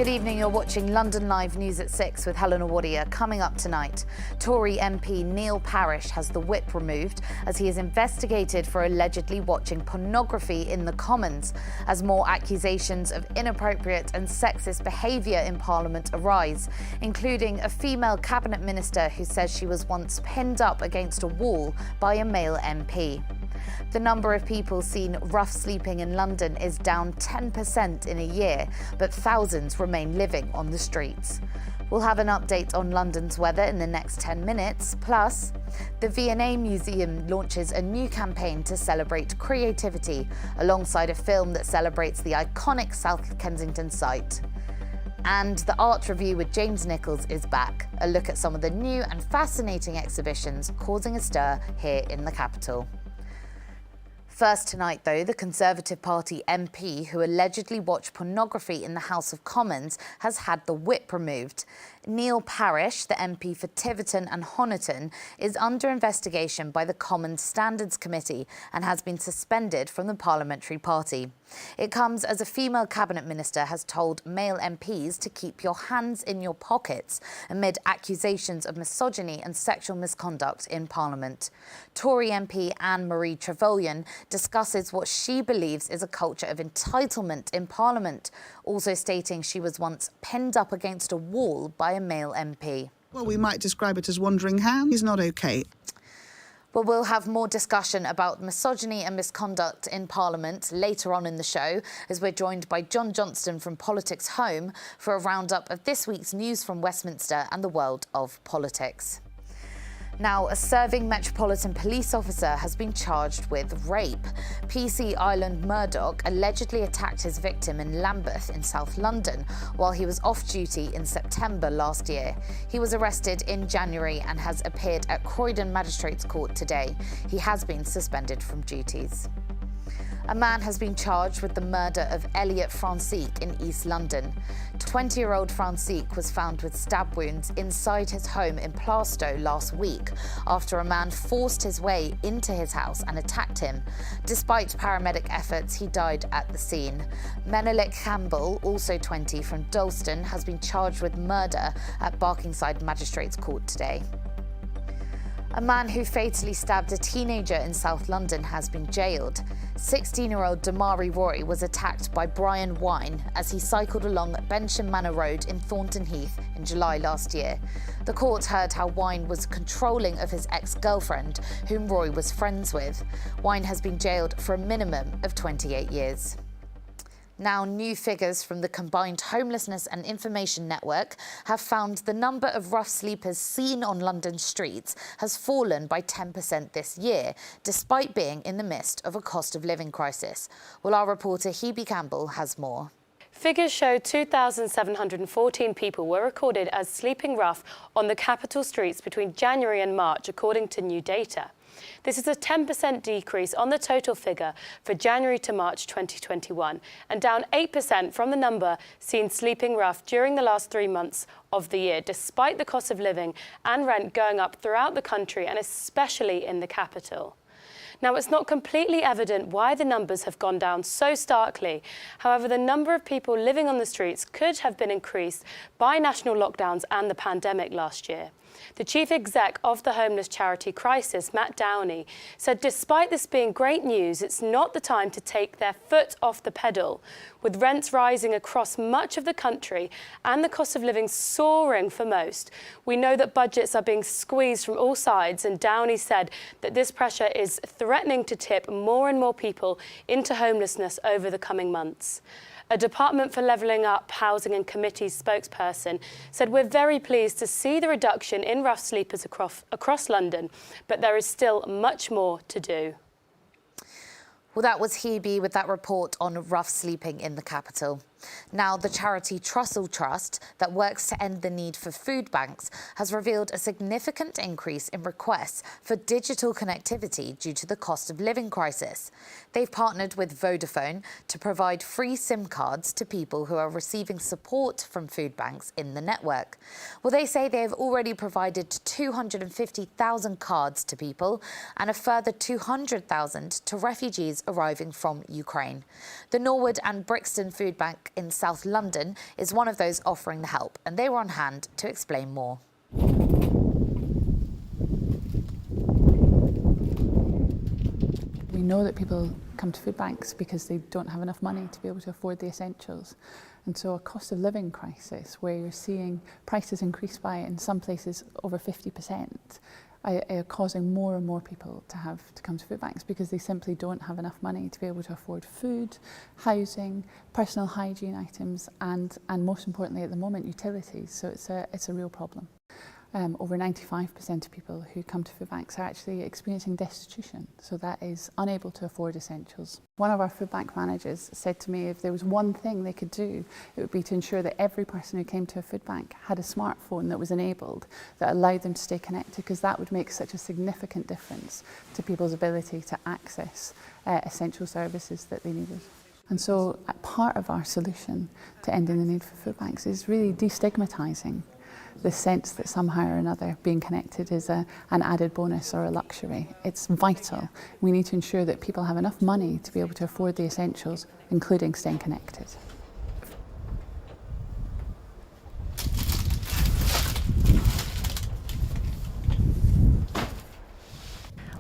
Good evening, you're watching London Live News at 6 with Helena Warrior. Coming up tonight, Tory MP Neil Parish has the whip removed as he is investigated for allegedly watching pornography in the Commons, as more accusations of inappropriate and sexist behaviour in Parliament arise, including a female cabinet minister who says she was once pinned up against a wall by a male MP. The number of people seen rough sleeping in London is down 10% in a year, but thousands remain living on the streets. We'll have an update on London's weather in the next 10 minutes. Plus, the V&A Museum launches a new campaign to celebrate creativity, alongside a film that celebrates the iconic South Kensington site. And the Art Review with James Nichols is back. A look at some of the new and fascinating exhibitions causing a stir here in the capital. First tonight, though, the Conservative Party MP who allegedly watched pornography in the House of Commons has had the whip removed. Neil Parish, the MP for Tiverton and Honiton, is under investigation by the Commons Standards Committee and has been suspended from the parliamentary party. It comes as a female cabinet minister has told male MPs to keep your hands in your pockets amid accusations of misogyny and sexual misconduct in Parliament. Tory MP Anne-Marie Trevelyan discusses what she believes is a culture of entitlement in Parliament, also stating she was once pinned up against a wall by a male MP. Well, we might describe it as wandering hands. It's not okay. Well, we'll have more discussion about misogyny and misconduct in Parliament later on in the show, as we're joined by John Johnston from Politics Home for a roundup of this week's news from Westminster and the world of politics. Now, a serving Metropolitan Police officer has been charged with rape. PC Ireland Murdoch allegedly attacked his victim in Lambeth in South London while he was off duty in September last year. He was arrested in January and has appeared at Croydon Magistrates Court today. He has been suspended from duties. A man has been charged with the murder of Elliot Francique in East London. 20-year-old Francique was found with stab wounds inside his home in Plaistow last week after a man forced his way into his house and attacked him. Despite paramedic efforts, he died at the scene. Menelik Campbell, also 20, from Dalston, has been charged with murder at Barkingside Magistrates Court today. A man who fatally stabbed a teenager in South London has been jailed. 16-year-old Damari Roy was attacked by Brian Wine as he cycled along Bensham Manor Road in Thornton Heath in July last year. The court heard how Wine was controlling of his ex-girlfriend, whom Roy was friends with. Wine has been jailed for a minimum of 28 years. Now, new figures from the Combined Homelessness and Information Network have found the number of rough sleepers seen on London streets has fallen by 10% this year, despite being in the midst of a cost of living crisis. Well, our reporter Hebe Campbell has more. Figures show 2,714 people were recorded as sleeping rough on the capital streets between January and March, according to new data. This is a 10% decrease on the total figure for January to March 2021 and down 8% from the number seen sleeping rough during the last 3 months of the year, despite the cost of living and rent going up throughout the country and especially in the capital. Now, it's not completely evident why the numbers have gone down so starkly. However, the number of people living on the streets could have been increased by national lockdowns and the pandemic last year. The chief exec of the homeless charity Crisis, Matt Downey, said despite this being great news, it's not the time to take their foot off the pedal. With rents rising across much of the country and the cost of living soaring for most, we know that budgets are being squeezed from all sides, and Downey said that this pressure is threatening to tip more and more people into homelessness over the coming months. A Department for Levelling Up Housing and Committees spokesperson said, "We're very pleased to see the reduction in rough sleepers across London, but there is still much more to do." Well, that was Hebe with that report on rough sleeping in the capital. Now, the charity Trussell Trust, that works to end the need for food banks, has revealed a significant increase in requests for digital connectivity due to the cost of living crisis. They've partnered with Vodafone to provide free SIM cards to people who are receiving support from food banks in the network. Well, they say they have already provided 250,000 cards to people and a further 200,000 to refugees arriving from Ukraine. The Norwood and Brixton Food Bank Bank in South London is one of those offering the help, and they were on hand to explain more. We know that people come to food banks because they don't have enough money to be able to afford the essentials. And so a cost of living crisis where you're seeing prices increase by, in some places, over 50%, are causing more and more people to come to food banks because they simply don't have enough money to be able to afford food, housing, personal hygiene items, and most importantly at the moment, utilities. So it's a real problem. Over 95% of people who come to food banks are actually experiencing destitution, so that is unable to afford essentials. One of our food bank managers said to me if there was one thing they could do, it would be to ensure that every person who came to a food bank had a smartphone that was enabled, that allowed them to stay connected, because that would make such a significant difference to people's ability to access essential services that they needed. And so part of our solution to ending the need for food banks is really destigmatising the sense that somehow or another being connected is an added bonus or a luxury. It's vital. We need to ensure that people have enough money to be able to afford the essentials, including staying connected.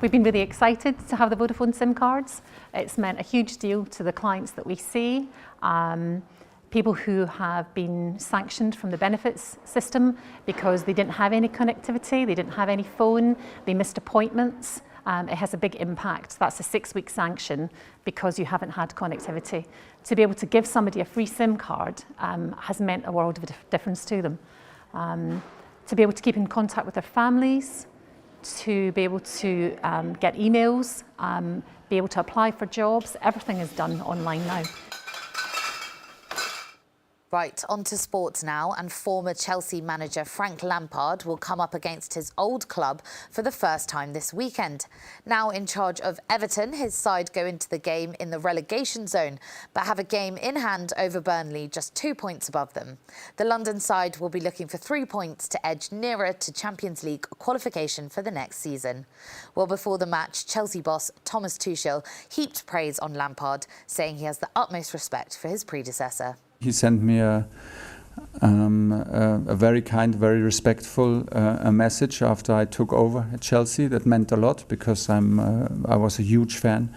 We've been really excited to have the Vodafone SIM cards. It's meant a huge deal to the clients that we see. People who have been sanctioned from the benefits system because they didn't have any connectivity, they didn't have any phone, they missed appointments. It has a big impact. That's a 6-week sanction because you haven't had connectivity. To be able to give somebody a free SIM card has meant a world of difference to them. To be able to keep in contact with their families, to be able to get emails, be able to apply for jobs, everything is done online now. Right, on to sports now, and former Chelsea manager Frank Lampard will come up against his old club for the first time this weekend. Now in charge of Everton, his side go into the game in the relegation zone, but have a game in hand over Burnley, just 2 points above them. The London side will be looking for 3 points to edge nearer to Champions League qualification for the next season. Well, before the match, Chelsea boss Thomas Tuchel heaped praise on Lampard, saying he has the utmost respect for his predecessor. He sent me a very kind, very respectful message after I took over at Chelsea. That meant a lot because I was a huge fan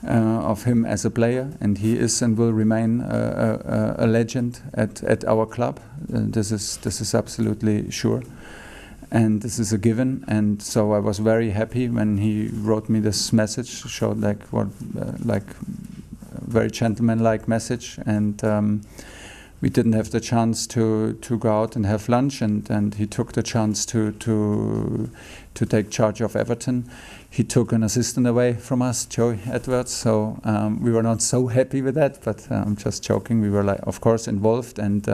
of him as a player, and he is and will remain a legend at our club. This is absolutely sure, and this is a given. And so I was very happy when he wrote me this message. Showed like very gentleman-like message, and we didn't have the chance to go out and have lunch, and he took the chance to take charge of Everton. He took an assistant away from us, Joey Edwards, so we were not so happy with that, but I'm just joking. We were, of course, involved, and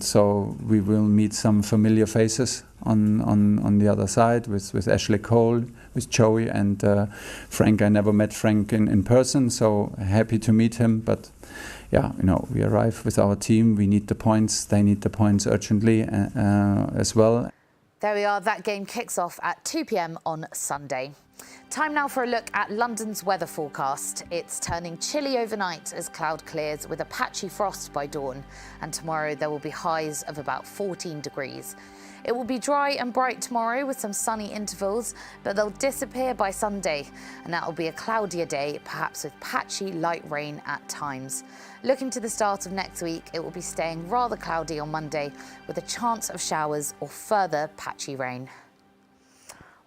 so we will meet some familiar faces on the other side with Ashley Cole, with Joey, and Frank. I never met Frank in person, so happy to meet him. But yeah, we arrive with our team. We need the points. They need the points urgently as well. There we are. That game kicks off at 2 p.m. on Sunday. Time now for a look at London's weather forecast. It's turning chilly overnight as cloud clears with a patchy frost by dawn. And tomorrow there will be highs of about 14 degrees. It will be dry and bright tomorrow with some sunny intervals, but they'll disappear by Sunday. And that will be a cloudier day, perhaps with patchy light rain at times. Looking to the start of next week, it will be staying rather cloudy on Monday with a chance of showers or further patchy rain.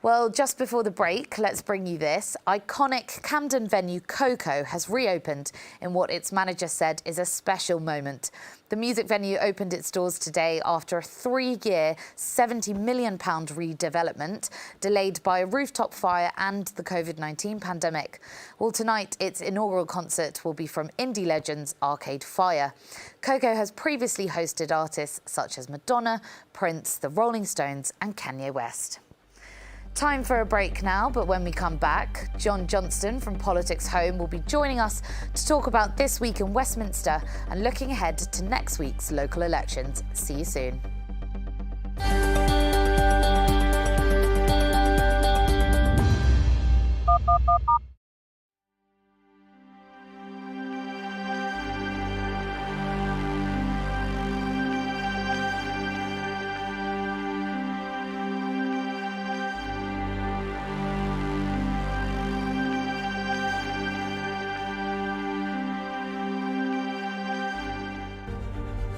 Well, just before the break, let's bring you this. Iconic Camden venue Coco has reopened in what its manager said is a special moment. The music venue opened its doors today after a 3-year, £70 million redevelopment, delayed by a rooftop fire and the COVID-19 pandemic. Well, tonight, its inaugural concert will be from indie legends Arcade Fire. Coco has previously hosted artists such as Madonna, Prince, the Rolling Stones and Kanye West. Time for a break now, but when we come back, John Johnston from Politics Home will be joining us to talk about this week in Westminster and looking ahead to next week's local elections. See you soon.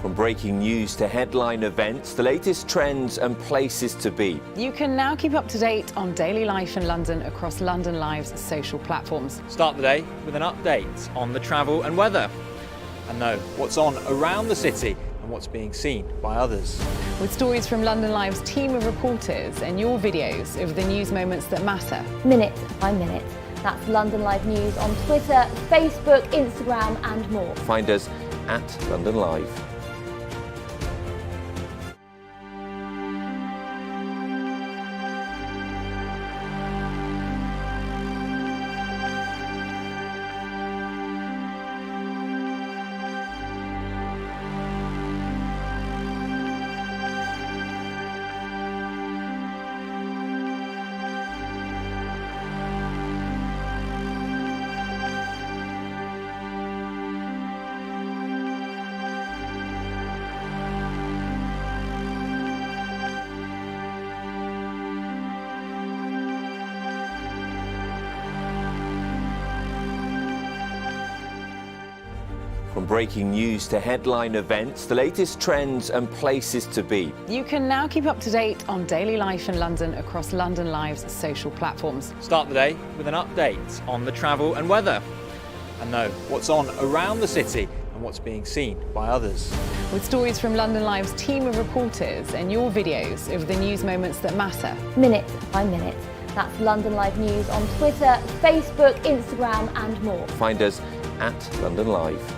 From breaking news to headline events, the latest trends and places to be. You can now keep up to date on daily life in London across London Live's social platforms. Start the day with an update on the travel and weather, and know what's on around the city and what's being seen by others. With stories from London Live's team of reporters and your videos of the news moments that matter. Minute by minute. That's London Live News on Twitter, Facebook, Instagram and more. Find us at London Live. From breaking news to headline events, the latest trends and places to be. You can now keep up to date on daily life in London across London Live's social platforms. Start the day with an update on the travel and weather, and know what's on around the city and what's being seen by others. With stories from London Live's team of reporters and your videos of the news moments that matter. Minute by minute. That's London Live News on Twitter, Facebook, Instagram and more. Find us at London Live.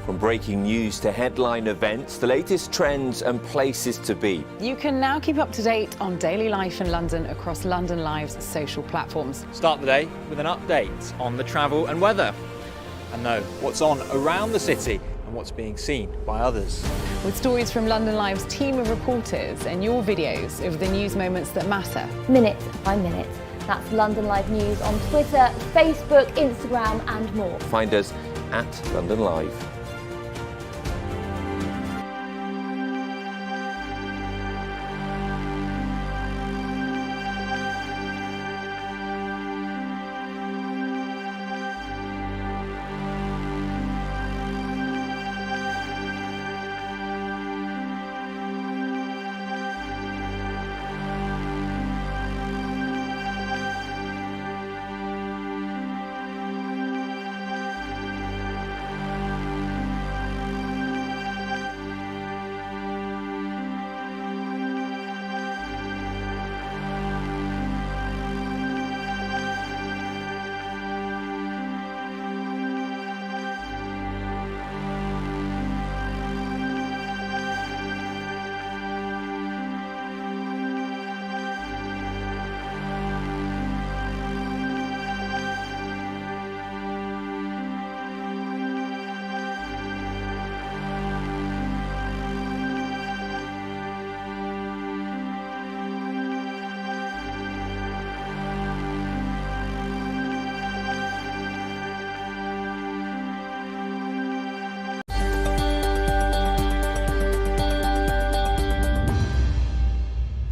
From breaking news to headline events, the latest trends and places to be. You can now keep up to date on daily life in London across London Live's social platforms. Start the day with an update on the travel and weather, and know what's on around the city and what's being seen by others. With stories from London Live's team of reporters and your videos of the news moments that matter. Minute by minute. That's London Live News on Twitter, Facebook, Instagram and more. Find us at London Live.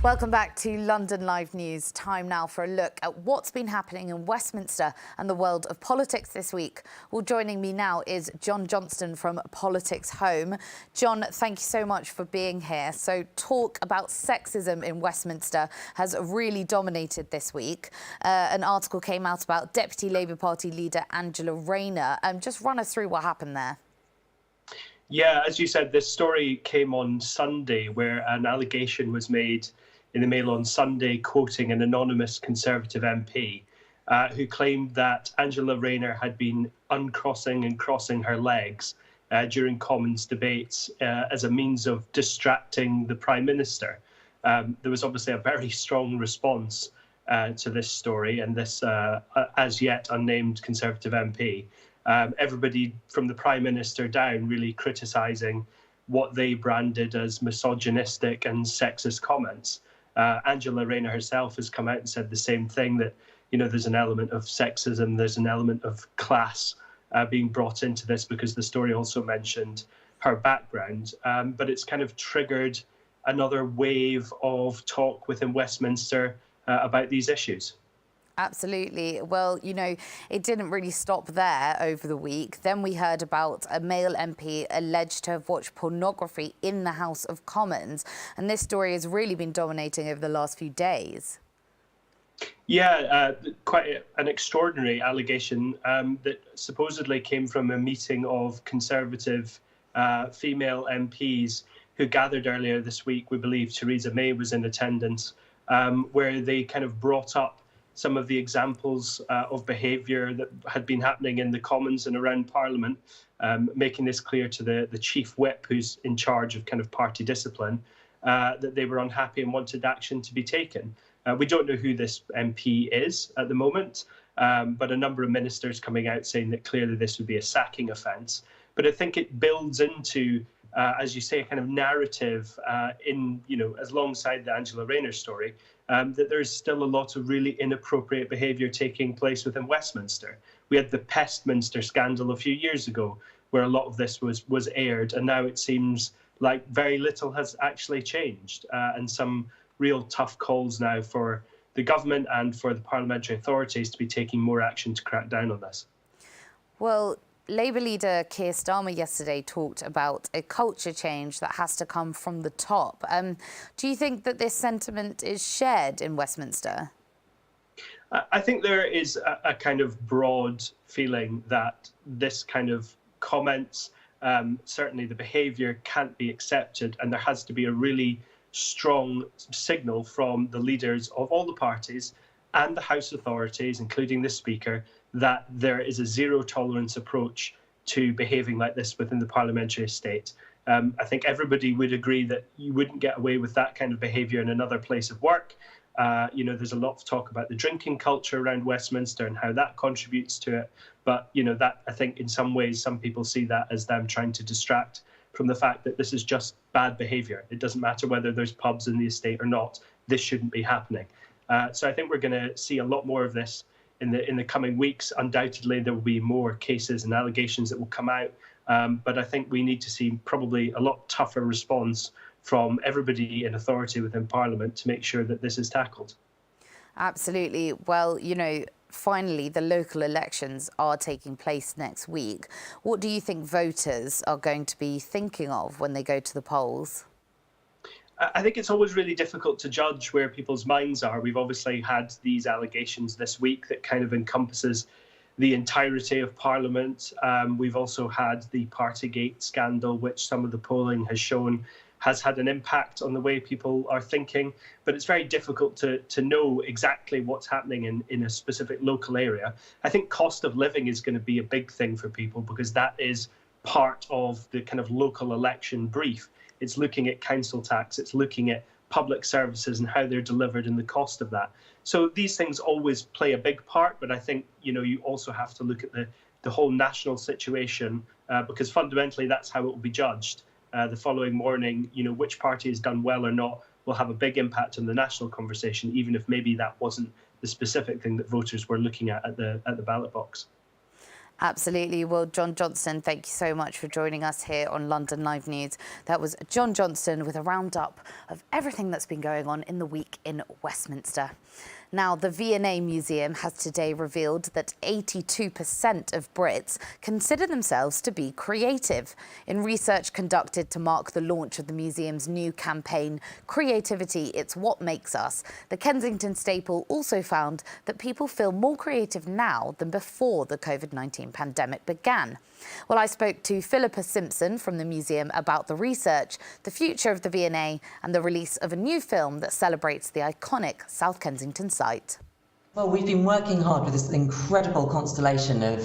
Welcome back to London Live News. Time now for a look at what's been happening in Westminster and the world of politics this week. Well, joining me now is John Johnston from Politics Home. John, thank you so much for being here. So talk about sexism in Westminster has really dominated this week. An article came out about Deputy Labour Party leader Angela Rayner. Just run us through what happened there. Yeah, as you said, this story came on Sunday where an allegation was made in the Mail on Sunday, quoting an anonymous Conservative MP who claimed that Angela Rayner had been uncrossing and crossing her legs during Commons debates as a means of distracting the Prime Minister. there was obviously a very strong response to this story and this as yet unnamed Conservative MP. Everybody from the Prime Minister down really criticising what they branded as misogynistic and sexist comments. Angela Rayner herself has come out and said the same thing, that there's an element of sexism, there's an element of class being brought into this, because the story also mentioned her background. But it's kind of triggered another wave of talk within Westminster about these issues. Absolutely. Well, it didn't really stop there over the week. Then we heard about a male MP alleged to have watched pornography in the House of Commons. And this story has really been dominating over the last few days. Yeah, quite an extraordinary allegation that supposedly came from a meeting of Conservative female MPs who gathered earlier this week. We believe Theresa May was in attendance, where they kind of brought up some of the examples of behaviour that had been happening in the Commons and around Parliament, making this clear to the Chief Whip, who's in charge of kind of party discipline, that they were unhappy and wanted action to be taken. We don't know who this MP is at the moment, but a number of ministers coming out saying that clearly this would be a sacking offence. But I think it builds into, as you say, a kind of narrative as alongside the Angela Rayner story, that there's still a lot of really inappropriate behaviour taking place within Westminster. We had the Pestminster scandal a few years ago, where a lot of this was aired, and now it seems like very little has actually changed, and some real tough calls now for the government and for the parliamentary authorities to be taking more action to crack down on this. Well, Labour leader Keir Starmer yesterday talked about a culture change that has to come from the top. Do you think that this sentiment is shared in Westminster? I think there is a kind of broad feeling that this kind of comments, certainly the behaviour, can't be accepted, and there has to be a really strong signal from the leaders of all the parties and the House authorities, including the Speaker, that there is a zero tolerance approach to behaving like this within the parliamentary estate. I think everybody would agree that you wouldn't get away with that kind of behaviour in another place of work. There's a lot of talk about the drinking culture around Westminster and how that contributes to it. But, that I think in some ways, some people see that as them trying to distract from the fact that this is just bad behaviour. It doesn't matter whether there's pubs in the estate or not. This shouldn't be happening. So I think we're going to see a lot more of this in the coming weeks. Undoubtedly, there will be more cases and allegations that will come out. But I think we need to see probably a lot tougher response from everybody in authority within Parliament to make sure that this is tackled. Absolutely. Well, finally, the local elections are taking place next week. What do you think voters are going to be thinking of when they go to the polls? I think it's always really difficult to judge where people's minds are. We've obviously had these allegations this week that kind of encompasses the entirety of Parliament. We've also had the Partygate scandal, which some of the polling has shown has had an impact on the way people are thinking. But it's very difficult to know exactly what's happening in a specific local area. I think cost of living is going to be a big thing for people, because that is part of the kind of local election brief. It's looking at council tax, it's looking at public services and how they're delivered and the cost of that. So these things always play a big part, but I think, you also have to look at the whole national situation, because fundamentally that's how it will be judged. The following morning, which party has done well or not will have a big impact on the national conversation, even if maybe that wasn't the specific thing that voters were looking at the ballot box. Absolutely. Well, John Johnston, thank you so much for joining us here on London Live News. That was John Johnston with a roundup of everything that's been going on in the week in Westminster. Now, the V&A Museum has today revealed that 82% of Brits consider themselves to be creative. In research conducted to mark the launch of the museum's new campaign, Creativity, It's What Makes Us, the Kensington staple also found that people feel more creative now than before the COVID-19 pandemic began. Well, I spoke to Philippa Simpson from the museum about the research, the future of the V&A and the release of a new film that celebrates the iconic South Kensington site. Well, we've been working hard with this incredible constellation of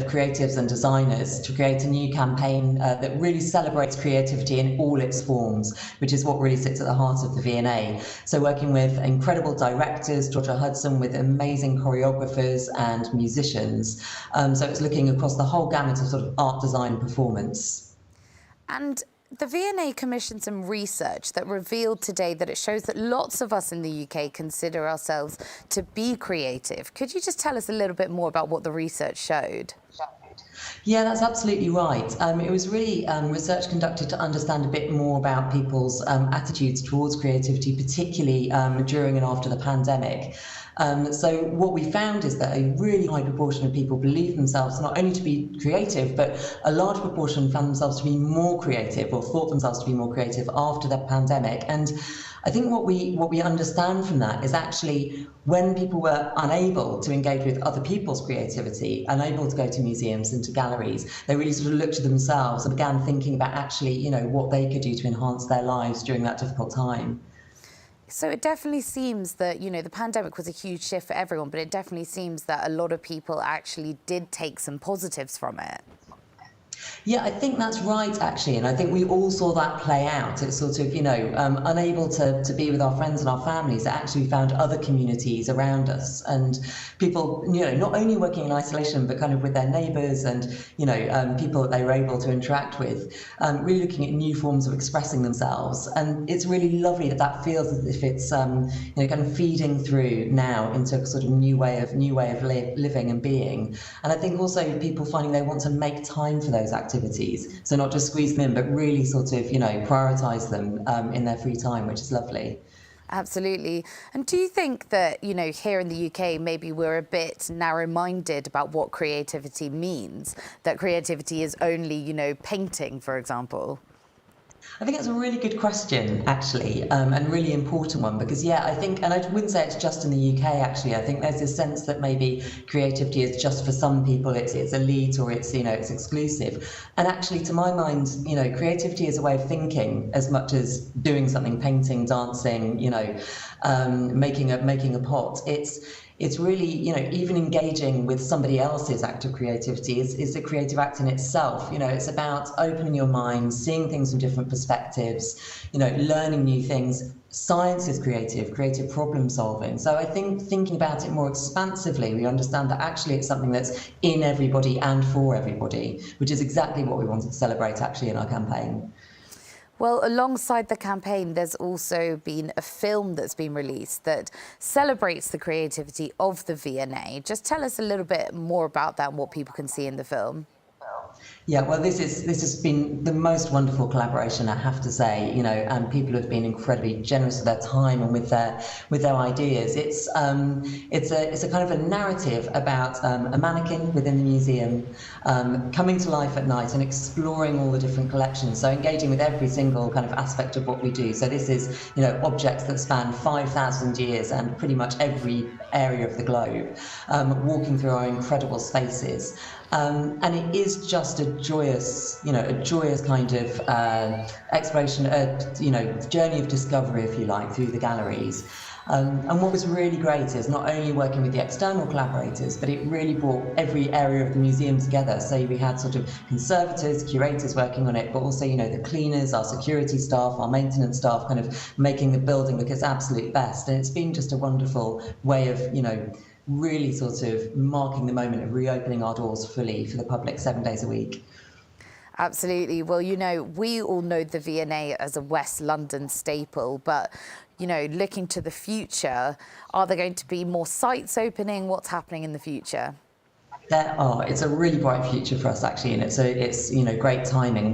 creatives and designers to create a new campaign that really celebrates creativity in all its forms, which is what really sits at the heart of the V&A. So working with incredible directors, Georgia Hudson, with amazing choreographers and musicians. So it's looking across the whole gamut of sort of art, design, performance. And the V&A commissioned some research that revealed today that it shows that lots of us in the UK consider ourselves to be creative. Could you just tell us a little bit more about what the research showed? Yeah, that's absolutely right. It was really research conducted to understand a bit more about people's attitudes towards creativity, particularly during and after the pandemic. So what we found is that a really high proportion of people believe themselves not only to be creative, but a large proportion found themselves to be more creative or thought themselves to be more creative after the pandemic. And I think what we understand from that is actually when people were unable to engage with other people's creativity, unable to go to museums and to galleries, they really sort of looked to themselves and began thinking about actually, you know, what they could do to enhance their lives during that difficult time. So it definitely seems that, you know, the pandemic was a huge shift for everyone, but it definitely seems that a lot of people actually did take some positives from it. Yeah, I think that's right, actually. And I think we all saw that play out. It's sort of, you know, unable to be with our friends and our families, actually found other communities around us. And people, you know, not only working in isolation, but kind of with their neighbours and, you know, people that they were able to interact with, really looking at new forms of expressing themselves. And it's really lovely that that feels as if it's, you know, kind of feeding through now into a sort of new way of living and being. And I think also people finding they want to make time for those activities, so not just squeeze them in, but really sort of, you know, prioritise them in their free time, which is lovely. Absolutely. And do you think that, you know, here in the UK, maybe we're a bit narrow-minded about what creativity means? That creativity is only, you know, painting, for example? I think it's a really good question, actually, and really important one, because, yeah, I think, and I wouldn't say it's just in the UK, actually. I think there's this sense that maybe creativity is just for some people, it's elite or it's, you know, it's exclusive. And actually, to my mind, you know, creativity is a way of thinking as much as doing something, painting, dancing, you know, making a pot. It's really, you know, even engaging with somebody else's act of creativity is a creative act in itself. You know, it's about opening your mind, seeing things from different perspectives, you know, learning new things. Science is creative problem solving. So I think thinking about it more expansively, we understand that actually it's something that's in everybody and for everybody, which is exactly what we wanted to celebrate actually in our campaign. Well, alongside the campaign, there's also been a film that's been released that celebrates the creativity of the V&A. Just tell us a little bit more about that and what people can see in the film. Yeah, well, this has been the most wonderful collaboration, I have to say, you know, and people have been incredibly generous with their time and with their ideas. It's a kind of a narrative about a mannequin within the museum coming to life at night and exploring all the different collections, so engaging with every single kind of aspect of what we do. So this is, you know, objects that span 5,000 years and pretty much every area of the globe, walking through our incredible spaces. And it is just a joyous kind of exploration, you know, journey of discovery, if you like, through the galleries. And what was really great is not only working with the external collaborators, but it really brought every area of the museum together. So we had sort of conservators, curators working on it, but also, you know, the cleaners, our security staff, our maintenance staff, kind of making the building look its absolute best. And it's been just a wonderful way of, you know, really sort of marking the moment of reopening our doors fully for the public 7 days a week. Absolutely. Well, you know, we all know the V&A as a West London staple, but, you know, looking to the future, are there going to be more sites opening? What's happening in the future? There are. It's a really bright future for us, actually, and it's you know, great timing.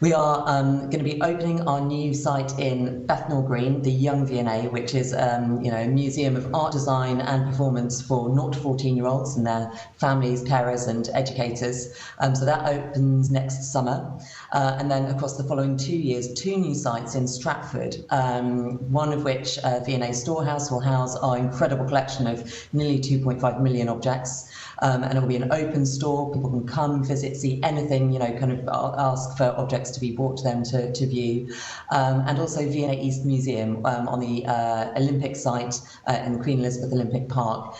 We are going to be opening our new site in Bethnal Green, the Young V&A, which is you know, a museum of art, design and performance for 0 to 14-year-olds and their families, carers and educators. So that opens next summer. And then across the following 2 years, 2 new sites in Stratford, one of which, V&A Storehouse, will house our incredible collection of nearly 2.5 million objects. And it will be an open store. People can come, visit, see anything, you know, kind of ask for objects artworks to be brought to them to view, and also V&A East Museum on the Olympic site in the Queen Elizabeth Olympic Park.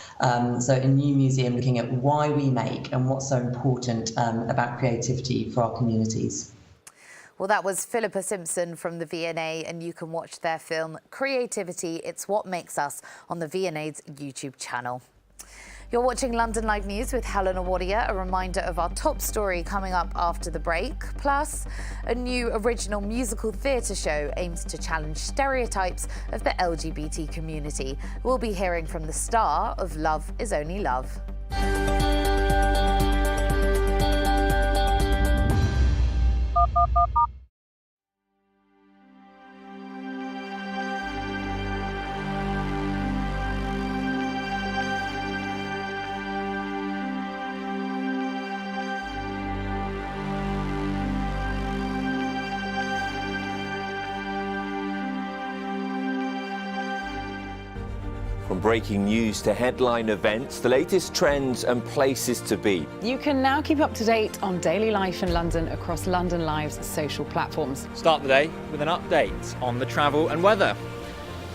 So a new museum looking at why we make and what's so important about creativity for our communities. Well, that was Philippa Simpson from the V&A, and you can watch their film Creativity, It's What Makes Us on the V&A's YouTube channel. You're watching London Live News with Helena Warrior. A reminder of our top story coming up after the break. Plus, a new original musical theatre show aims to challenge stereotypes of the LGBT community. We'll be hearing from the star of Love Is Only Love. From breaking news to headline events, the latest trends and places to be. You can now keep up to date on daily life in London across London Live's social platforms. Start the day with an update on the travel and weather,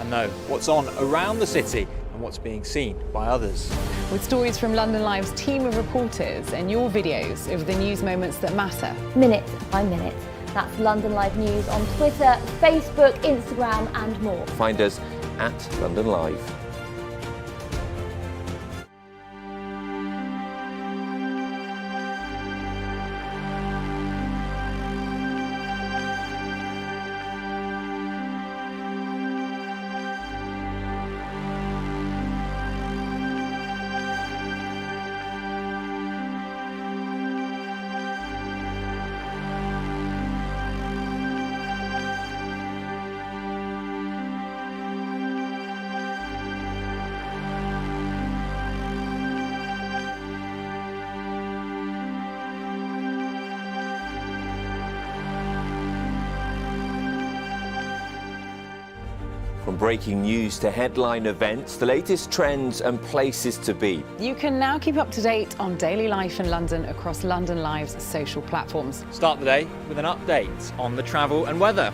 and know what's on around the city and what's being seen by others. With stories from London Live's team of reporters and your videos of the news moments that matter. Minute by minute. That's London Live News on Twitter, Facebook, Instagram and more. Find us at London Live. From breaking news to headline events, the latest trends and places to be. You can now keep up to date on daily life in London across London Live's social platforms. Start the day with an update on the travel and weather,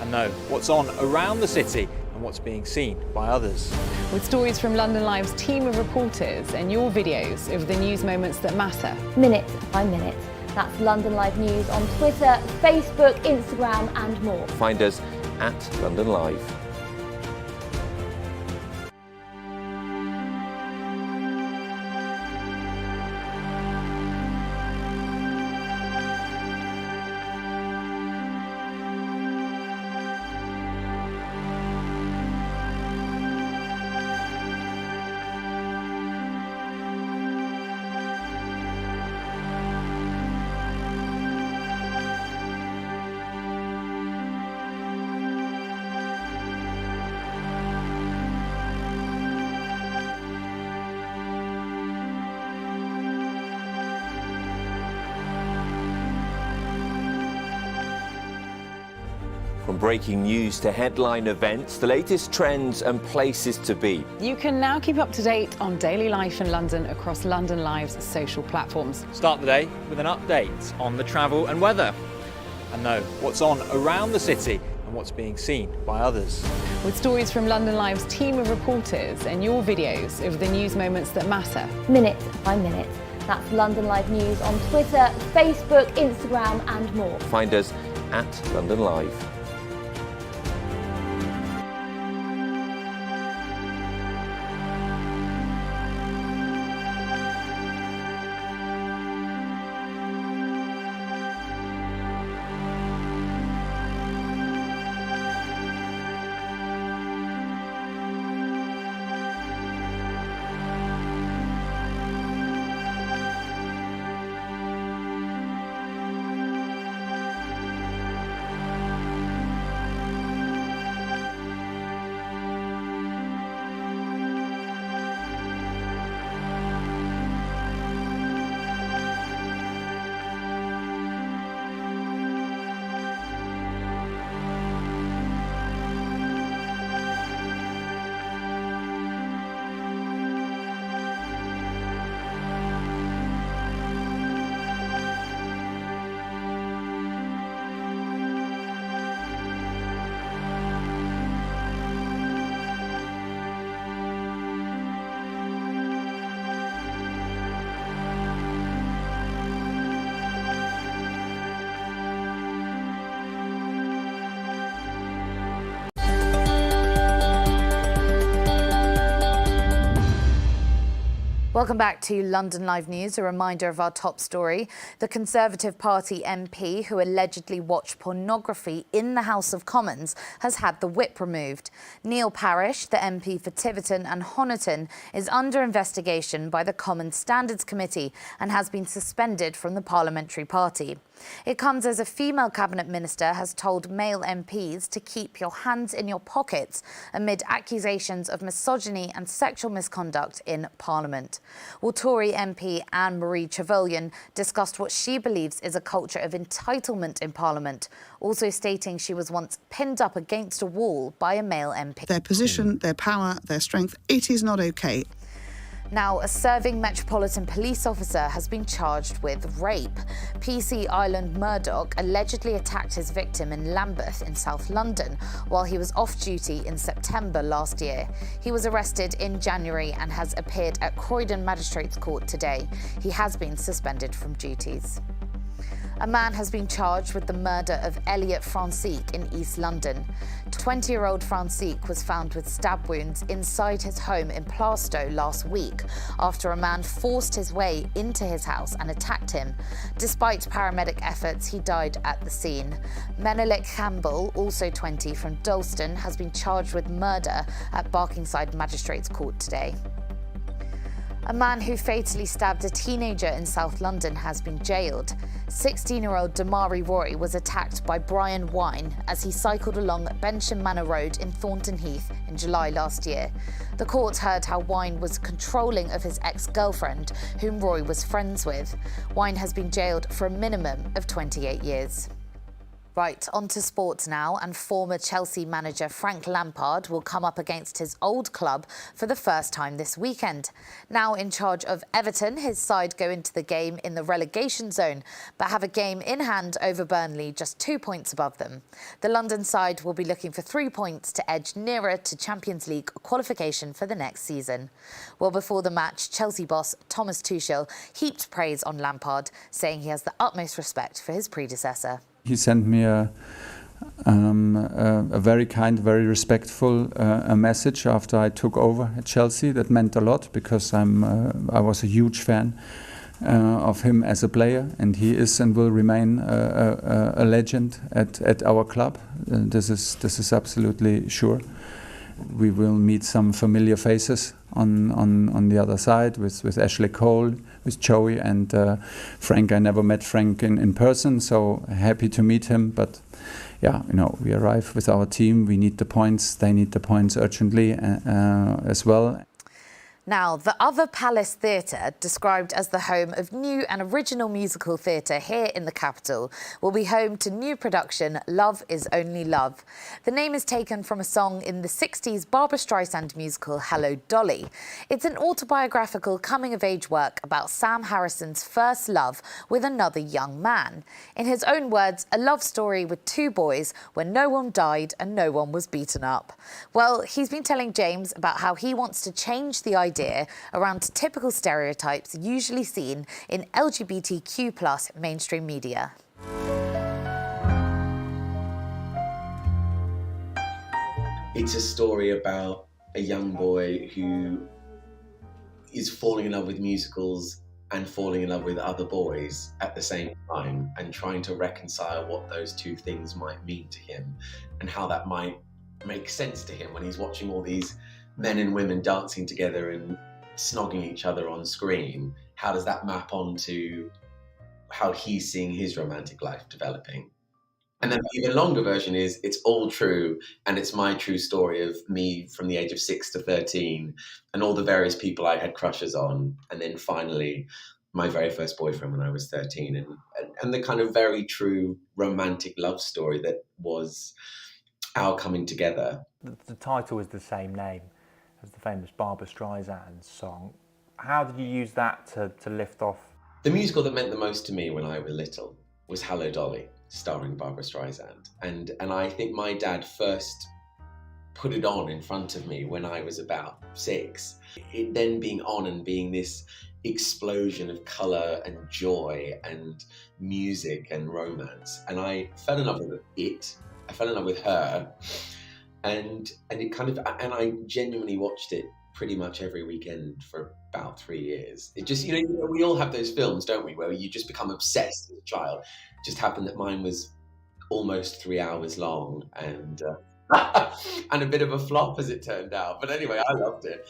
and know what's on around the city and what's being seen by others. With stories from London Live's team of reporters and your videos of the news moments that matter. Minute by minute. That's London Live News on Twitter, Facebook, Instagram and more. Find us at London Live. From breaking news to headline events, the latest trends and places to be. You can now keep up to date on daily life in London across London Live's social platforms. Start the day with an update on the travel and weather, and know what's on around the city and what's being seen by others. With stories from London Live's team of reporters and your videos of the news moments that matter. Minute by minute. That's London Live News on Twitter, Facebook, Instagram and more. Find us at London Live. Welcome back to London Live News. A reminder of our top story. The Conservative Party MP who allegedly watched pornography in the House of Commons has had the whip removed. Neil Parish, the MP for Tiverton and Honiton, is under investigation by the Commons Standards Committee and has been suspended from the parliamentary party. It comes as a female cabinet minister has told male MPs to keep your hands in your pockets amid accusations of misogyny and sexual misconduct in Parliament. Well, Tory MP Anne-Marie Trevelyan discussed what she believes is a culture of entitlement in Parliament, also stating she was once pinned up against a wall by a male MP. Their position, their power, their strength, it is not okay. Now, a serving Metropolitan Police officer has been charged with rape. PC Island Murdoch allegedly attacked his victim in Lambeth in South London while he was off duty in September last year. He was arrested in January and has appeared at Croydon Magistrates Court today. He has been suspended from duties. A man has been charged with the murder of Elliot Francique in East London. 20-year-old Francique was found with stab wounds inside his home in Plaistow last week after a man forced his way into his house and attacked him. Despite paramedic efforts, he died at the scene. Menelik Campbell, also 20, from Dalston, has been charged with murder at Barkingside Magistrates Court today. A man who fatally stabbed a teenager in South London has been jailed. 16-year-old Damari Roy was attacked by Brian Wine as he cycled along Bensham Manor Road in Thornton Heath in July last year. The court heard how Wine was controlling of his ex-girlfriend, whom Roy was friends with. Wine has been jailed for a minimum of 28 years. Right, on to sports now, and former Chelsea manager Frank Lampard will come up against his old club for the first time this weekend. Now in charge of Everton, his side go into the game in the relegation zone, but have a game in hand over Burnley, just 2 points above them. The London side will be looking for 3 points to edge nearer to Champions League qualification for the next season. Well, before the match, Chelsea boss Thomas Tuchel heaped praise on Lampard, saying he has the utmost respect for his predecessor. He sent me a very kind, very respectful message after I took over at Chelsea. That meant a lot because I was a huge fan of him as a player, and he is and will remain a legend at our club. This is absolutely sure. We will meet some familiar faces on the other side with Ashley Cole, with Joey, and Frank. I never met Frank in person, so happy to meet him. But yeah, we arrive with our team. We need the points. They need the points urgently as well. Now, the Other Palace Theatre, described as the home of new and original musical theatre here in the capital, will be home to new production Love Is Only Love. The name is taken from a song in the 60s Barbra Streisand musical Hello, Dolly. It's an autobiographical coming-of-age work about Sam Harrison's first love with another young man. In his own words, a love story with two boys where no one died and no one was beaten up. Well, he's been telling James about how he wants to change the idea around typical stereotypes usually seen in LGBTQ+ mainstream media. It's a story about a young boy who is falling in love with musicals and falling in love with other boys at the same time, and trying to reconcile what those two things might mean to him and how that might make sense to him when he's watching all these men and women dancing together and snogging each other on screen. How does that map onto how he's seeing his romantic life developing? And then the even longer version is it's all true, and it's my true story of me from the age of 6 to 13 and all the various people I had crushes on, and then finally my very first boyfriend when I was 13, and the kind of very true romantic love story that was our coming together. The title is the same name as the famous Barbra Streisand song. How did you use that to lift off? The musical that meant the most to me when I was little was Hello, Dolly, starring Barbra Streisand. And I think my dad first put it on in front of me when I was about 6. It then being on and being this explosion of colour and joy and music and romance. And I fell in love with it. I fell in love with her. and it kind of, and I genuinely watched it pretty much every weekend for about 3 years. It just, you know, we all have those films, don't we, where you just become obsessed as a child. It just happened that mine was almost 3 hours long, and and a bit of a flop as it turned out. But anyway, I loved it.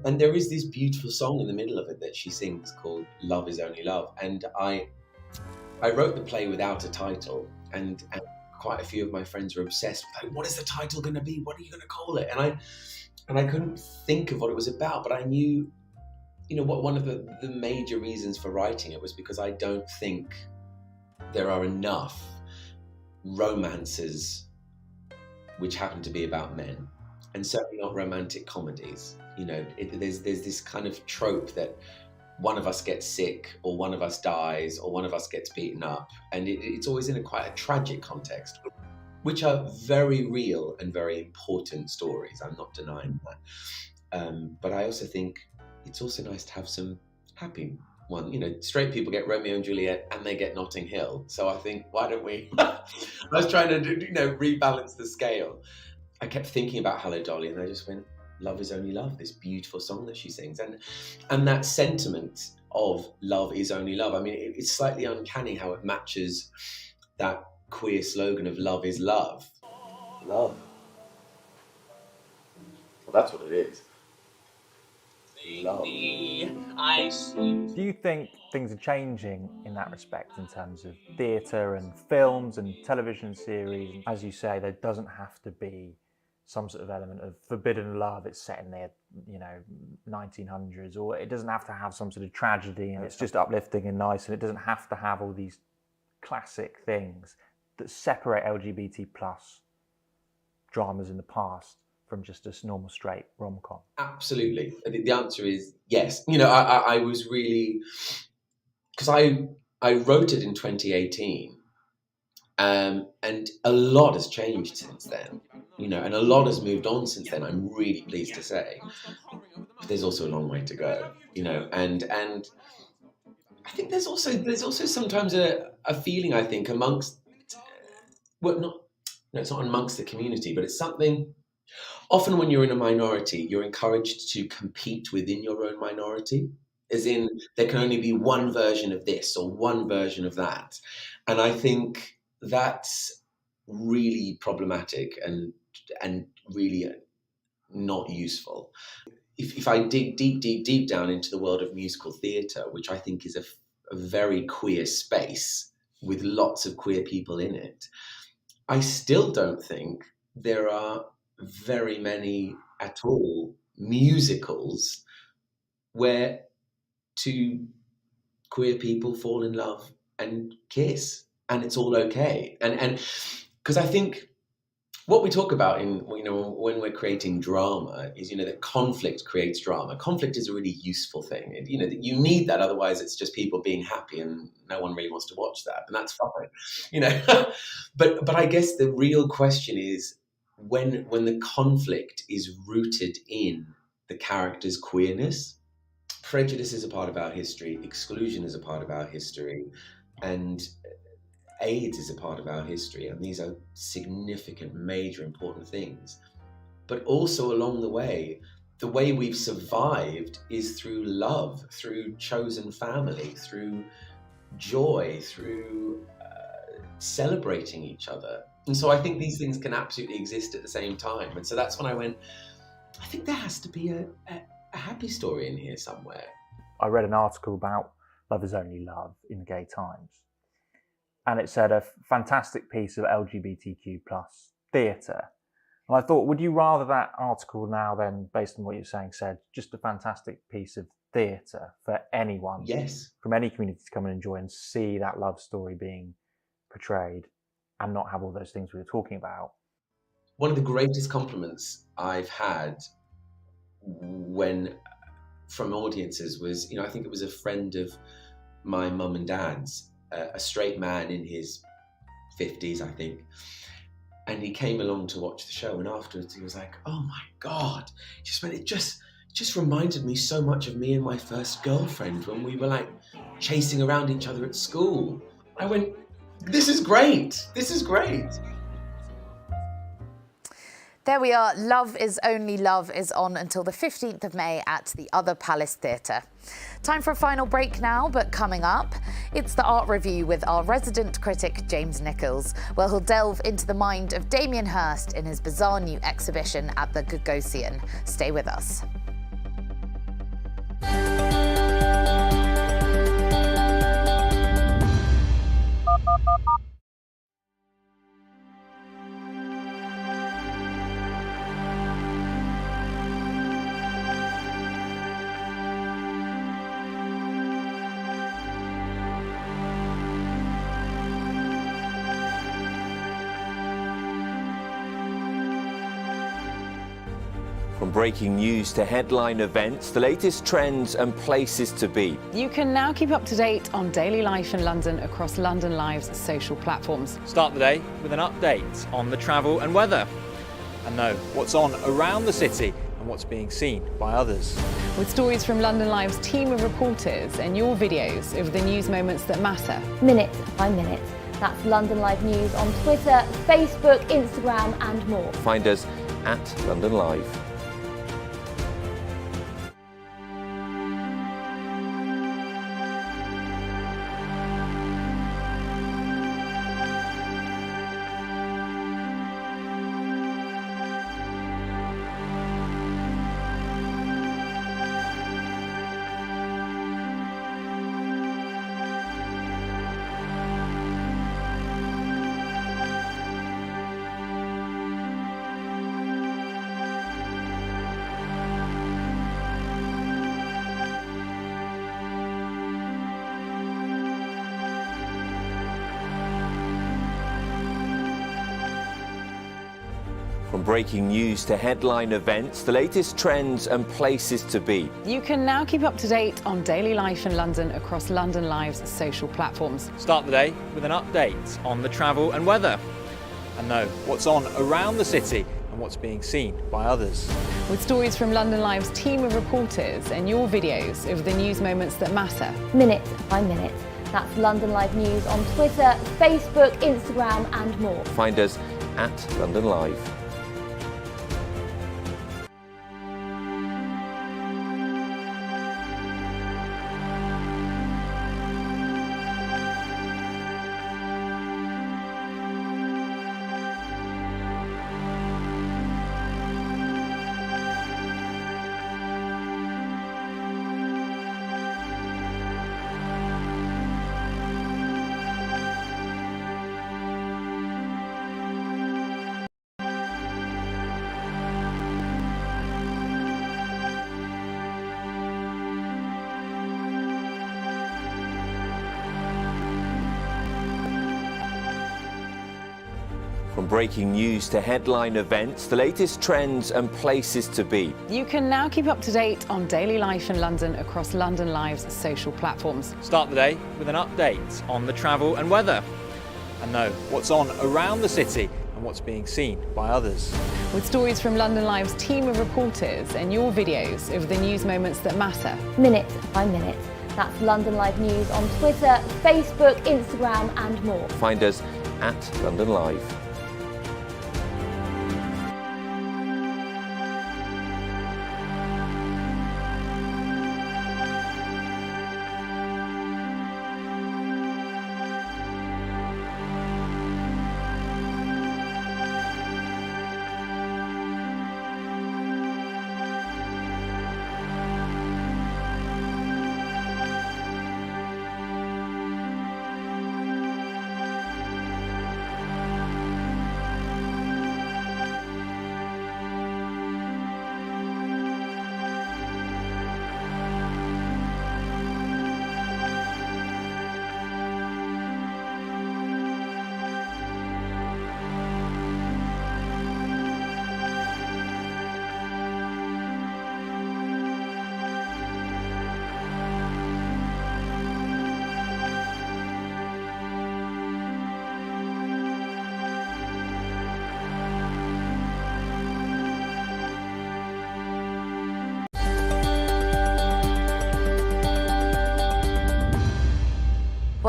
And there is this beautiful song in the middle of it that she sings called "Love Is Only Love," and I wrote the play without a title, and quite a few of my friends were obsessed with, like, what is the title going to be? What are you going to call it? And I couldn't think of what it was about, but I knew, you know, what one of the major reasons for writing it was because I don't think there are enough romances which happen to be about men, and certainly not romantic comedies. You know, there's this kind of trope that one of us gets sick, or one of us dies, or one of us gets beaten up, and it's always in quite a tragic context, which are very real and very important stories. I'm not denying that, but I also think it's also nice to have some happy one. You know, straight people get Romeo and Juliet and they get Notting Hill, so I think, why don't we? I was trying to, you know, rebalance the scale. I kept thinking about Hello Dolly, and I just went, "Love is only love," this beautiful song that she sings, and that sentiment of love is only love. I mean, it's slightly uncanny how it matches that queer slogan of love is love. Love. Well, that's what it is. Love. Do you think things are changing in that respect in terms of theatre and films and television series? As you say, there doesn't have to be some sort of element of forbidden love. It's set in the, you know, 1900s, or it doesn't have to have some sort of tragedy, and it's just uplifting and nice, and it doesn't have to have all these classic things that separate LGBT plus dramas in the past from just a normal straight rom-com. Absolutely. The answer is yes. You know, I was really, because I wrote it in 2018, and a lot has changed since then. You know, and a lot has moved on since then, I'm really pleased to say. But there's also a long way to go, you know, and I think there's also sometimes a feeling, I think, amongst, well, it's not amongst the community, but it's something, often when you're in a minority, you're encouraged to compete within your own minority, as in there can only be one version of this or one version of that. And I think that's really problematic and really not useful. If I dig deep down into the world of musical theatre, which I think is a very queer space with lots of queer people in it, I still don't think there are very many at all musicals where two queer people fall in love and kiss, and it's all okay. And because I think what we talk about in, you know, when we're creating drama is, you know, that conflict creates drama. Conflict is a really useful thing. You know, you need that, otherwise it's just people being happy and no one really wants to watch that, and that's fine, you know. but I guess the real question is when the conflict is rooted in the character's queerness. Prejudice is a part of our history, exclusion is a part of our history, and AIDS is a part of our history, and these are significant, major, important things. But also along the way we've survived is through love, through chosen family, through joy, through celebrating each other. And so I think these things can absolutely exist at the same time. And so that's when I went, I think there has to be a happy story in here somewhere. I read an article about Love Is Only Love in the Gay Times, and it said a fantastic piece of LGBTQ plus theatre. And I thought, would you rather that article now then, based on what you're saying, said just a fantastic piece of theatre for anyone, yes, from any community to come and enjoy and see that love story being portrayed, and not have all those things we were talking about? One of the greatest compliments I've had from audiences was, you know, I think it was a friend of my mum and dad's, a straight man in his 50s, I think. And he came along to watch the show, and afterwards he was like, "Oh my God," it just reminded me so much of me and my first girlfriend when we were like chasing around each other at school. I went, this is great. There we are. Love is Only Love is on until the 15th of May at the Other Palace Theatre. Time for a final break now, but coming up, it's the art review with our resident critic, James Nichols, where he'll delve into the mind of Damien Hirst in his bizarre new exhibition at the Gergosian. Stay with us. From breaking news to headline events, the latest trends and places to be. You can now keep up to date on daily life in London across London Live's social platforms. Start the day with an update on the travel and weather, and know what's on around the city and what's being seen by others. With stories from London Live's team of reporters and your videos of the news moments that matter. Minute by minute. That's London Live News on Twitter, Facebook, Instagram and more. Find us at London Live. From breaking news to headline events, the latest trends and places to be. You can now keep up to date on daily life in London across London Live's social platforms. Start the day with an update on the travel and weather, and know what's on around the city and what's being seen by others. With stories from London Live's team of reporters and your videos of the news moments that matter. Minute by minute. That's London Live News on Twitter, Facebook, Instagram and more. Find us at London Live. From breaking news to headline events, the latest trends and places to be. You can now keep up to date on daily life in London across London Live's social platforms. Start the day with an update on the travel and weather, and know what's on around the city and what's being seen by others. With stories from London Live's team of reporters and your videos of the news moments that matter. Minute by minute. That's London Live News on Twitter, Facebook, Instagram and more. Find us at London Live.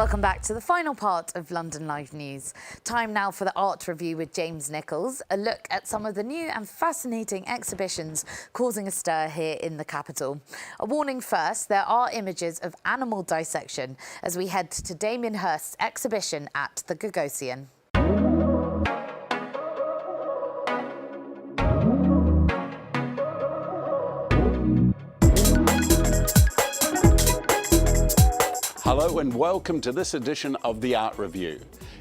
Welcome back to the final part of London Live News. Time now for the art review with James Nichols, a look at some of the new and fascinating exhibitions causing a stir here in the capital. A warning first, there are images of animal dissection as we head to Damien Hirst's exhibition at the Gergosian. Hello and welcome to this edition of the Art Review.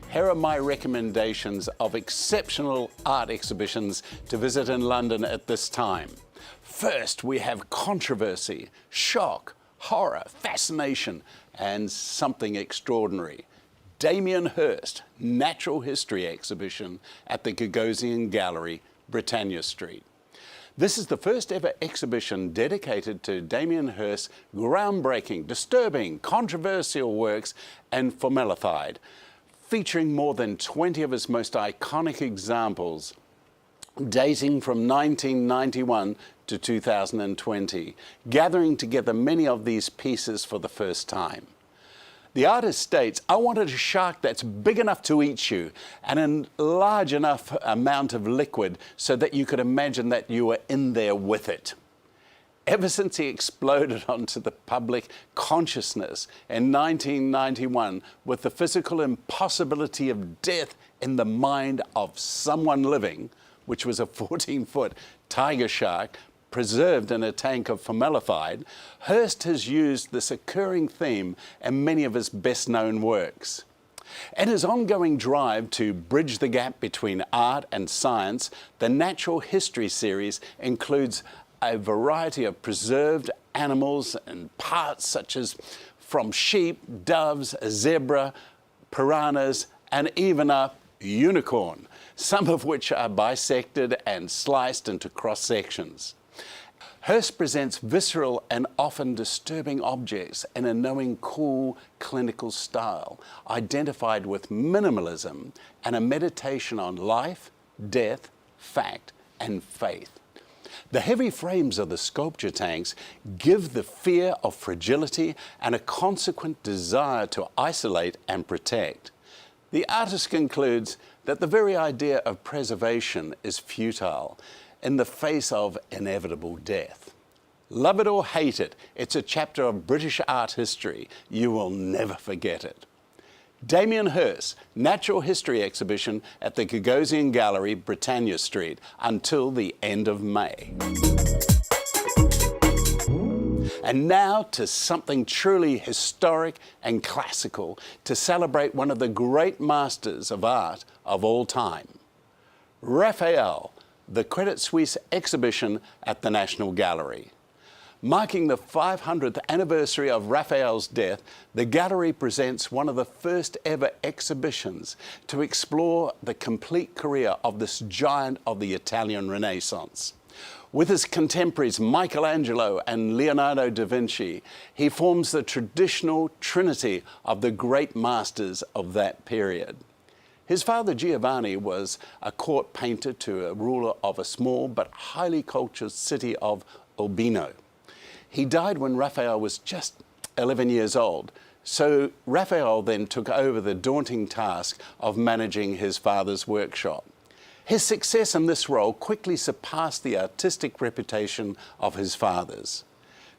Here are my recommendations of exceptional art exhibitions to visit in London at this time. First, we have controversy, shock, horror, fascination, and something extraordinary. Damien Hirst, Natural History Exhibition at the Gergosian Gallery, Britannia Street. This is the first ever exhibition dedicated to Damien Hirst's groundbreaking, disturbing, controversial works and formaldehyde, featuring more than 20 of his most iconic examples, dating from 1991 to 2020, gathering together many of these pieces for the first time. The artist states, "I wanted a shark that's big enough to eat you and a large enough amount of liquid so that you could imagine that you were in there with it." Ever since he exploded onto the public consciousness in 1991 with the physical impossibility of death in the mind of someone living, which was a 14-foot tiger shark preserved in a tank of formaldehyde, Hirst has used this occurring theme in many of his best-known works. In his ongoing drive to bridge the gap between art and science, the Natural History series includes a variety of preserved animals and parts such as from sheep, doves, a zebra, piranhas, and even a unicorn, some of which are bisected and sliced into cross-sections. Hirst presents visceral and often disturbing objects in a knowing, cool, clinical style, identified with minimalism and a meditation on life, death, fact, and faith. The heavy frames of the sculpture tanks give the fear of fragility and a consequent desire to isolate and protect. The artist concludes that the very idea of preservation is futile in the face of inevitable death. Love it or hate it, it's a chapter of British art history. You will never forget it. Damien Hirst, Natural History Exhibition at the Gergosian Gallery, Britannia Street, until the end of May. And now to something truly historic and classical to celebrate one of the great masters of art of all time. Raphael, the Credit Suisse exhibition at the National Gallery. Marking the 500th anniversary of Raphael's death, the gallery presents one of the first ever exhibitions to explore the complete career of this giant of the Italian Renaissance. With his contemporaries Michelangelo and Leonardo da Vinci, he forms the traditional trinity of the great masters of that period. His father Giovanni was a court painter to a ruler of a small but highly cultured city of Urbino. He died when Raphael was just 11 years old, so Raphael then took over the daunting task of managing his father's workshop. His success in this role quickly surpassed the artistic reputation of his father's.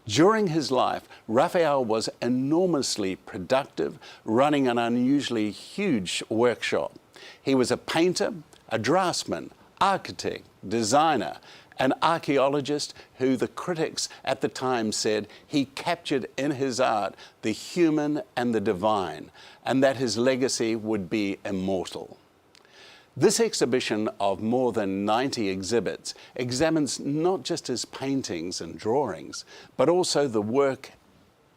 During his life, Raphael was enormously productive, running an unusually huge workshop. He was a painter, a draftsman, architect, designer, an archaeologist who the critics at the time said he captured in his art the human and the divine, and that his legacy would be immortal. This exhibition of more than 90 exhibits examines not just his paintings and drawings, but also the work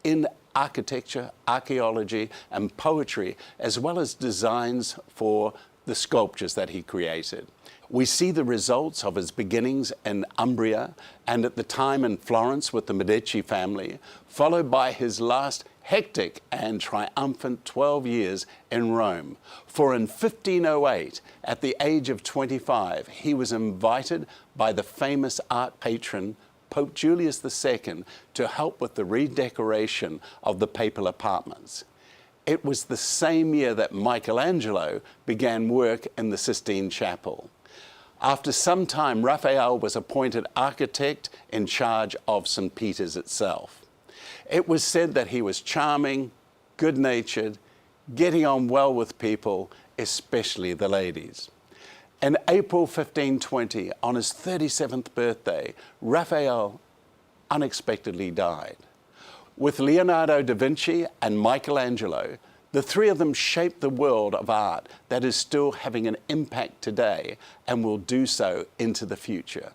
in architecture, archaeology, and poetry, as well as designs for the sculptures that he created. We see the results of his beginnings in Umbria and at the time in Florence with the Medici family, followed by his last hectic and triumphant 12 years in Rome. For in 1508, at the age of 25, he was invited by the famous art patron Pope Julius II to help with the redecoration of the papal apartments. It was the same year that Michelangelo began work in the Sistine Chapel. After some time, Raphael was appointed architect in charge of St. Peter's itself. It was said that he was charming, good-natured, getting on well with people, especially the ladies. In April 1520, on his 37th birthday, Raphael unexpectedly died. With Leonardo da Vinci and Michelangelo, the three of them shaped the world of art that is still having an impact today and will do so into the future.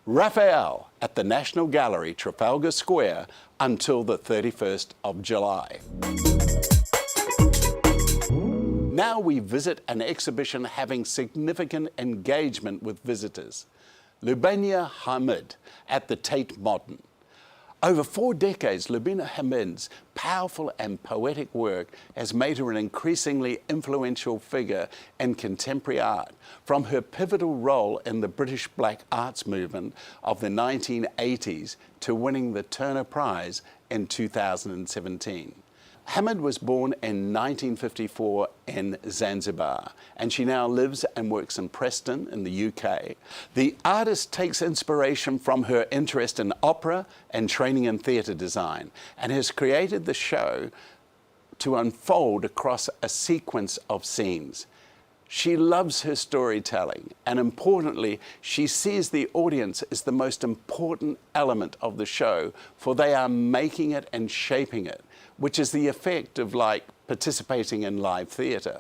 Raphael at the National Gallery, Trafalgar Square, until the 31st of July. Now we visit an exhibition having significant engagement with visitors. Lubanya Hamid at the Tate Modern. Over 4 decades, Lubanya Hamid's powerful and poetic work has made her an increasingly influential figure in contemporary art, from her pivotal role in the British Black Arts movement of the 1980s to winning the Turner Prize in 2017. Hamid was born in 1954 in Zanzibar, and she now lives and works in Preston in the UK. The artist takes inspiration from her interest in opera and training in theatre design, and has created the show to unfold across a sequence of scenes. She loves her storytelling, and importantly, she sees the audience as the most important element of the show, for they are making it and shaping it, which is the effect of like participating in live theatre.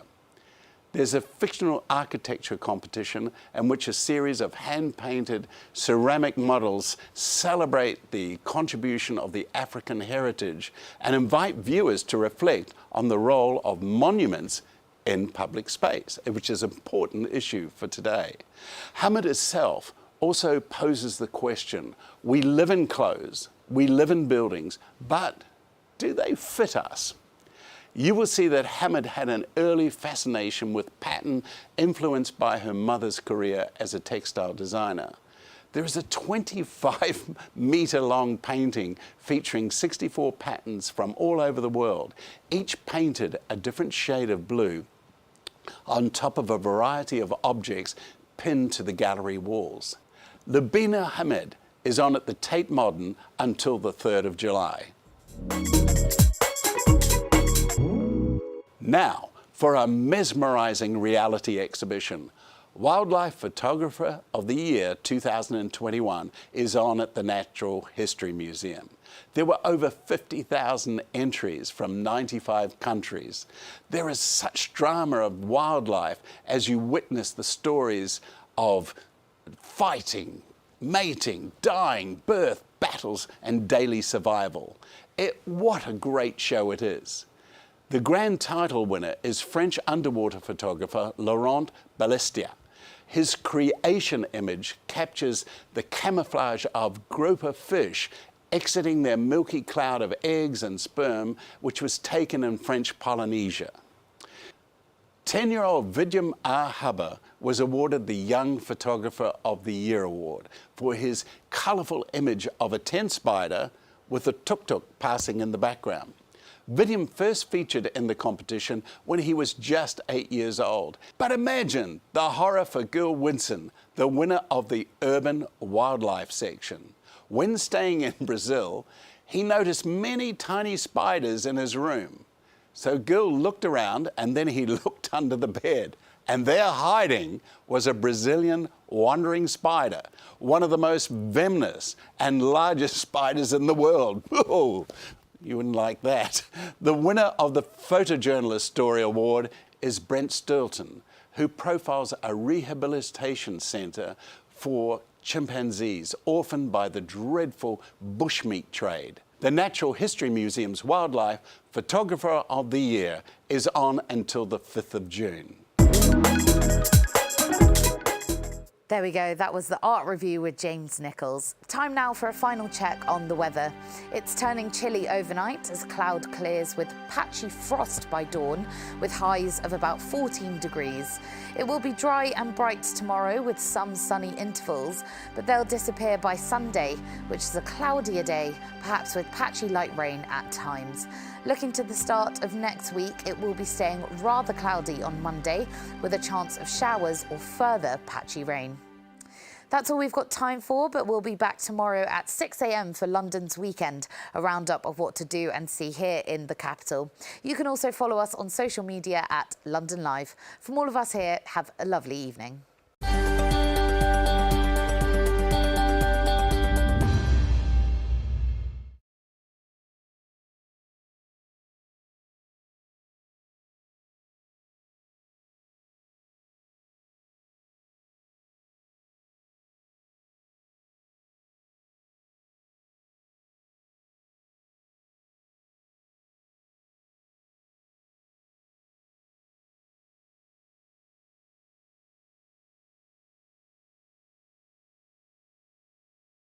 There's a fictional architecture competition in which a series of hand-painted ceramic models celebrate the contribution of the African heritage and invite viewers to reflect on the role of monuments in public space, which is an important issue for today. Hamid itself also poses the question, we live in clothes, we live in buildings, but do they fit us? You will see that Hamid had an early fascination with pattern influenced by her mother's career as a textile designer. There is a 25-metre long painting featuring 64 patterns from all over the world, each painted a different shade of blue on top of a variety of objects pinned to the gallery walls. Lubanya Hamid is on at the Tate Modern until the 3rd of July. Now, for a mesmerizing reality exhibition, Wildlife Photographer of the Year 2021 is on at the Natural History Museum. There were over 50,000 entries from 95 countries. There is such drama of wildlife as you witness the stories of fighting, mating, dying, birth, battles, and daily survival. What a great show it is. The grand title winner is French underwater photographer Laurent Balestia. His creation image captures the camouflage of grouper fish exiting their milky cloud of eggs and sperm, which was taken in French Polynesia. 10-year-old Vidyam R. Hubba was awarded the Young Photographer of the Year award for his colourful image of a tent spider with a tuk-tuk passing in the background. Vidyam first featured in the competition when he was just 8 years old. But imagine the horror for Gil Winson, the winner of the Urban Wildlife section. When staying in Brazil, he noticed many tiny spiders in his room. So Gil looked around and then he looked under the bed, and there hiding was a Brazilian wandering spider, one of the most venomous and largest spiders in the world. Oh, you wouldn't like that. The winner of the Photojournalist Story Award is Brent Stilton, who profiles a rehabilitation centre for chimpanzees orphaned by the dreadful bushmeat trade. The Natural History Museum's Wildlife Photographer of the Year is on until the 5th of June. There we go, that was the art review with James Nichols. Time now for a final check on the weather. It's turning chilly overnight as cloud clears with patchy frost by dawn, with highs of about 14 degrees. It will be dry and bright tomorrow with some sunny intervals, but they'll disappear by Sunday, which is a cloudier day, perhaps with patchy light rain at times. Looking to the start of next week, it will be staying rather cloudy on Monday, with a chance of showers or further patchy rain. That's all we've got time for, but we'll be back tomorrow at 6 a.m. for London's Weekend, a roundup of what to do and see here in the capital. You can also follow us on social media at London Live. From all of us here, have a lovely evening.